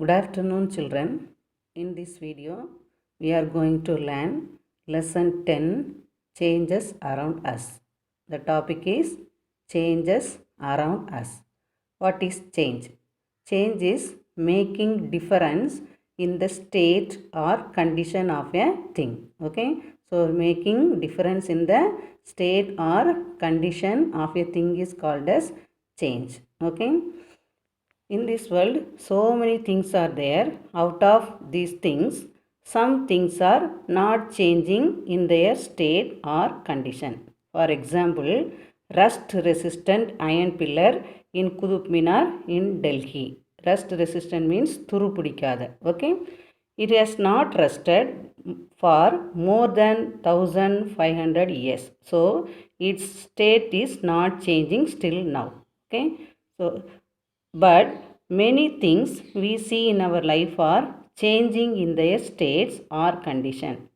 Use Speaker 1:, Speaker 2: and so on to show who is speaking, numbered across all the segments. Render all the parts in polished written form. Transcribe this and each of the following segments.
Speaker 1: Good afternoon, children. In this video, we are going to learn lesson 10 Changes around us. The topic is Changes around us. What is change? Change is making difference in the state or condition of a thing. Okay, so making difference in the state or condition of a thing is called as change. Okay. In this world, so many things are there. Out of these things, some things are not changing in their state or condition. For example, rust resistant iron pillar in Qutub Minar in Delhi. Rust resistant means thuru pidikada. Okay, it has not rusted for more than 1500 years, so its state is not changing still now. Okay, so but many things we see in our life are changing in their states or condition.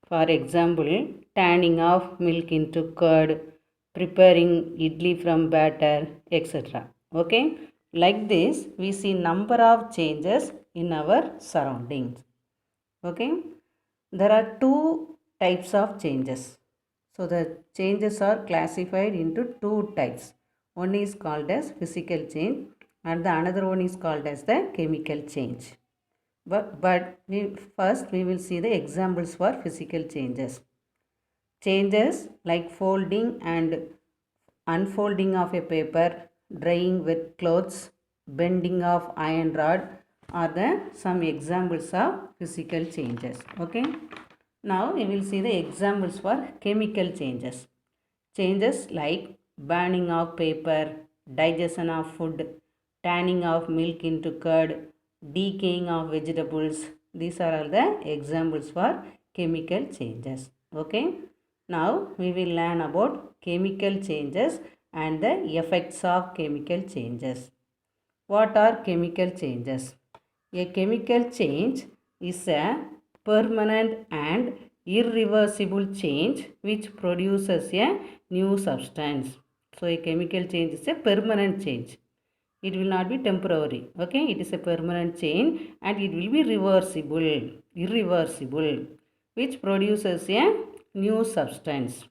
Speaker 1: For example, turning of milk into curd, preparing idli from batter, etc. Okay, like this we see number of changes in our surroundings. Okay, there are two types of changes. So the changes are classified into two types. One is called as physical change and the another one is called as the chemical change. But we will see the examples for physical changes. Changes like folding and unfolding of a paper, drying wet clothes, bending of iron rod are the some examples of physical changes. Okay. Now we will see the examples for chemical changes. Changes like burning of paper, digestion of food, tanning of milk into curd, decaying of vegetables. These are all the examples for chemical changes. Okay. Now we will learn about chemical changes and the effects of chemical changes. What are chemical changes? A chemical change is a permanent and irreversible change which produces a new substance. So a chemical change is a permanent change. It will not be temporary. Okay, it is a permanent change and it will be irreversible, which produces a new substance.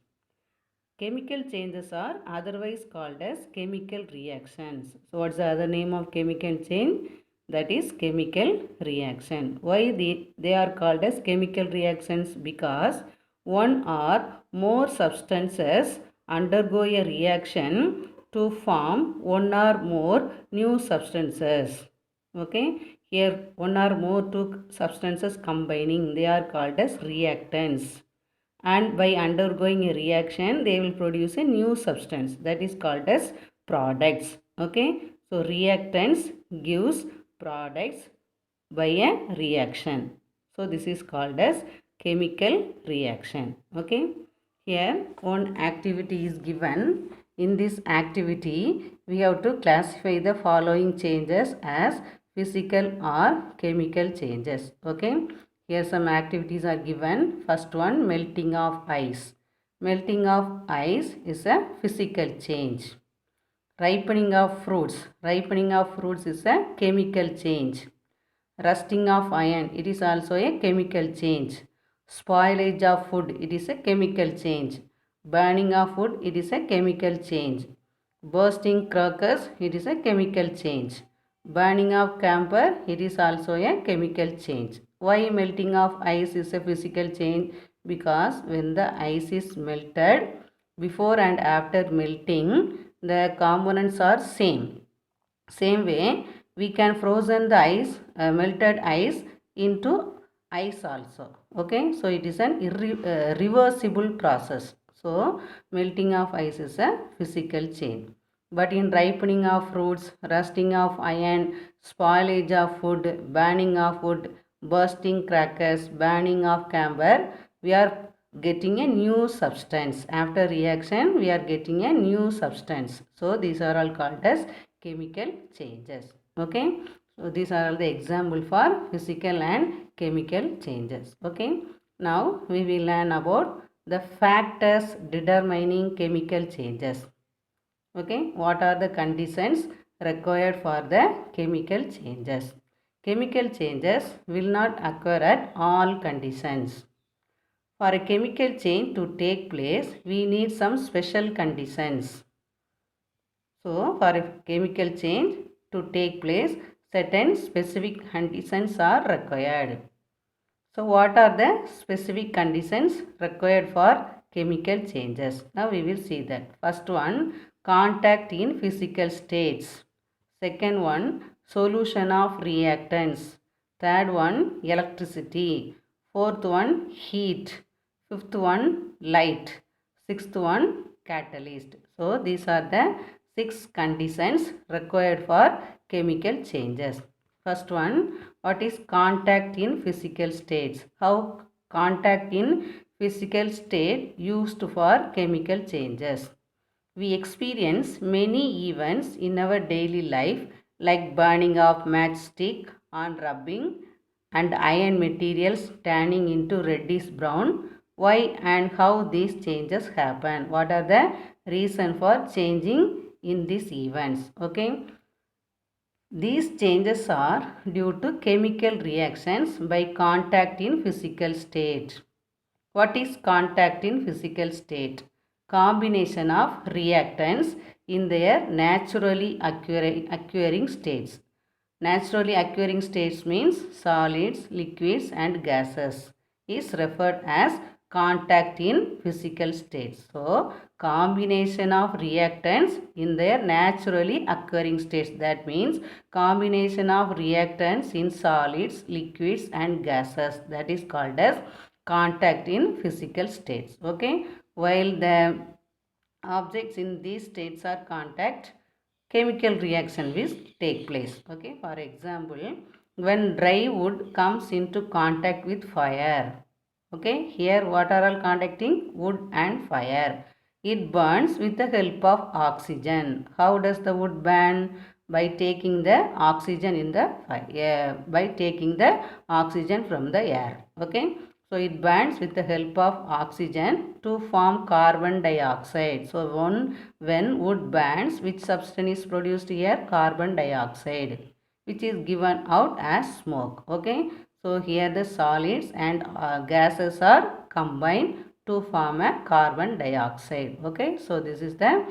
Speaker 1: Chemical changes are otherwise called as chemical reactions. So what's the other name of chemical change? That is chemical reaction. Why they are called as chemical reactions? Because one or more substances undergo a reaction to form one or more new substances. Okay, here one or more two substances combining, they are called as reactants, and by undergoing a reaction they will produce a new substance that is called as products. Okay, so reactants gives products by a reaction, so this is called as chemical reaction. Okay, here one activity is given. In this activity we have to classify the following changes as physical or chemical changes. Okay, here some activities are given. First one, melting of ice. Melting of ice is a physical change. Ripening of fruits. Ripening of fruits is a chemical change. Rusting of iron, it is also a chemical change. Spoilage of food, it is a chemical change. Burning of food, it is a chemical change. Bursting crackers, it is a chemical change. Burning of camphor, it is also a chemical change. Why melting of ice is a physical change? Because when the ice is melted, before and after melting, the components are same. Same way, we can frozen the ice, melted ice into ice also. Okay, so it is an reversible process. So melting of ice is a physical change. But in ripening of fruits, rusting of iron, spoilage of food, burning of wood, bursting crackers, burning of camphor, we are getting a new substance. After reaction, we are getting a new substance. So these are all called as chemical changes. Okay, so these are all the example for physical and chemical changes. Okay, now we will learn about the factors determining chemical changes. Okay, what are the conditions required for the chemical changes? chemical changes will not occur at all conditions. For a chemical change to take place, we need some special conditions. So, for a chemical change to take place, certain specific conditions are required. So, what are the specific conditions required for chemical changes? Now, we will see that. First one, contact in physical states. Second one, solution of reactants. Third one, electricity. Fourth one, heat. Fifth one, light. Sixth one, catalyst. So, these are the 6 conditions required for chemical changes. First one, what is contact in physical states? How contact in physical state used for chemical changes? We experience many events in our daily life like burning of matchstick on rubbing and iron materials turning into reddish brown. Why and how these changes happen? What are the reason for changing in these events? Okay. These changes are due to chemical reactions by contact in physical state. What is contact in physical state? Combination of reactants in their naturally occurring states. Naturally occurring states means solids, liquids and gases is referred as contact in physical states. So, combination of reactants in their naturally occurring states. That means combination of reactants in solids, liquids and gases. That is called as contact in physical states. Okay. While the objects in these states are contact, chemical reaction will take place. Okay. For example, when dry wood comes into contact with fire. Okay, here what are all contacting? Wood and fire. It burns with the help of oxygen. How does the wood burn? By taking the oxygen in the fire, by taking the oxygen from the air. Okay, so it burns with the help of oxygen to form carbon dioxide. So when wood burns, which substance is produced here? Carbon dioxide, which is given out as smoke. Okay, so here the solids and gases are combined to form a carbon dioxide. Okay, so this is the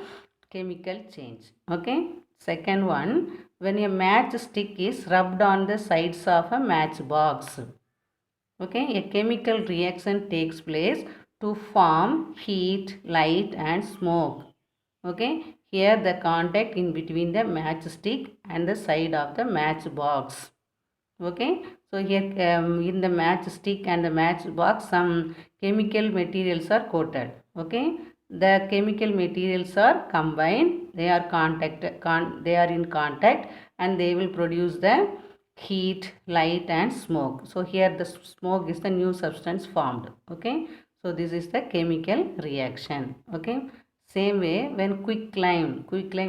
Speaker 1: chemical change. Okay, second one, when a matchstick is rubbed on the sides of a matchbox. Okay, a chemical reaction takes place to form heat, light and smoke. Okay, here the contact in between the matchstick and the side of the matchbox. Okay, so here in the matchstick and the matchbox some chemical materials are coated. Okay, the chemical materials are combined, they are they are in contact and they will produce the heat, light and smoke. So here the smoke is the new substance formed. Okay, so this is the chemical reaction. Okay, same way when quicklime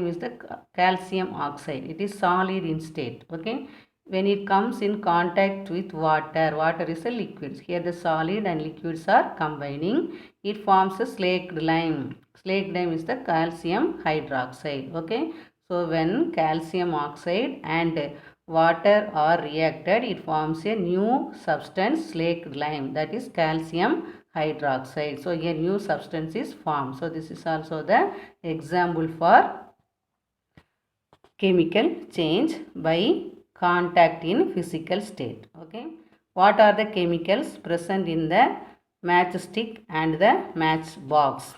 Speaker 1: is the calcium oxide, it is solid in state. Okay, when it comes in contact with water is a liquid. Here the solid and liquids are combining. It forms a slaked lime. Slaked lime is the calcium hydroxide. Okay. So when calcium oxide and water are reacted, it forms a new substance, slaked lime, that is calcium hydroxide. So a new substance is formed. So this is also the example for chemical change by contact in physical state. Okay, what are the chemicals present in the matchstick and the matchbox?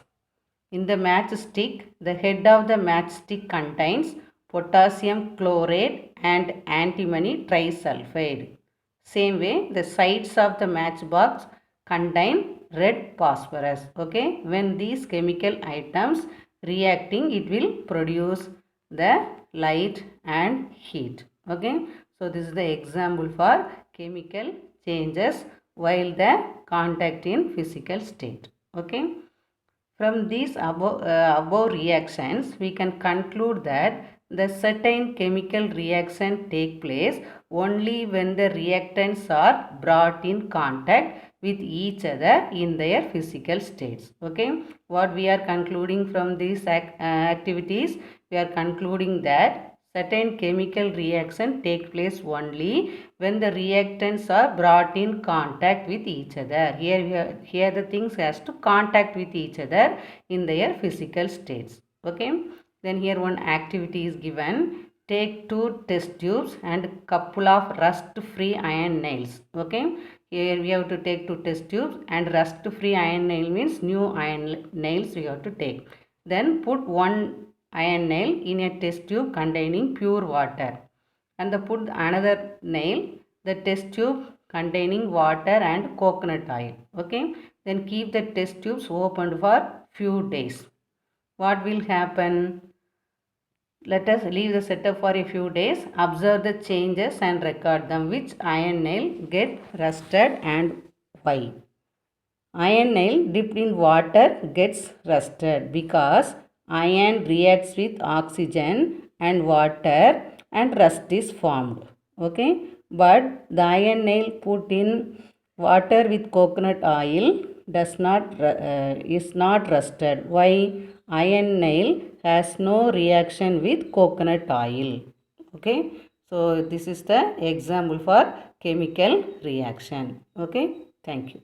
Speaker 1: In the matchstick, the head of the matchstick contains potassium chloride and antimony trisulfide. Same way, the sides of the matchbox contain red phosphorus. Okay, when these chemical items reacting, it will produce the light and heat. Okay, so this is the example for chemical changes while the contact in physical state. Okay, from these above reactions, we can conclude that the certain chemical reaction take place only when the reactants are brought in contact with each other in their physical states. Okay, what we are concluding from these activities? We are concluding that certain chemical reaction take place only when the reactants are brought in contact with each other. Here the things has to contact with each other in their physical states. Okay. Then here one activity is given. Take 2 test tubes and couple of rust-free iron nails. Okay. Here we have to take 2 test tubes and rust-free iron nail means new iron nails we have to take. Then put one iron nail in a test tube containing pure water and put another nail the test tube containing water and coconut oil. Okay. Then keep the test tubes opened for few days. What will happen? Let us leave the setup for a few days, observe the changes and record them. Which iron nail get rusted and why? Iron nail dipped in water gets rusted because iron reacts with oxygen and water and rust is formed. Okay, but the iron nail put in water with coconut oil is not rusted. Why? Iron nail has no reaction with coconut oil. Okay, so this is the example for chemical reaction. Okay, thank you.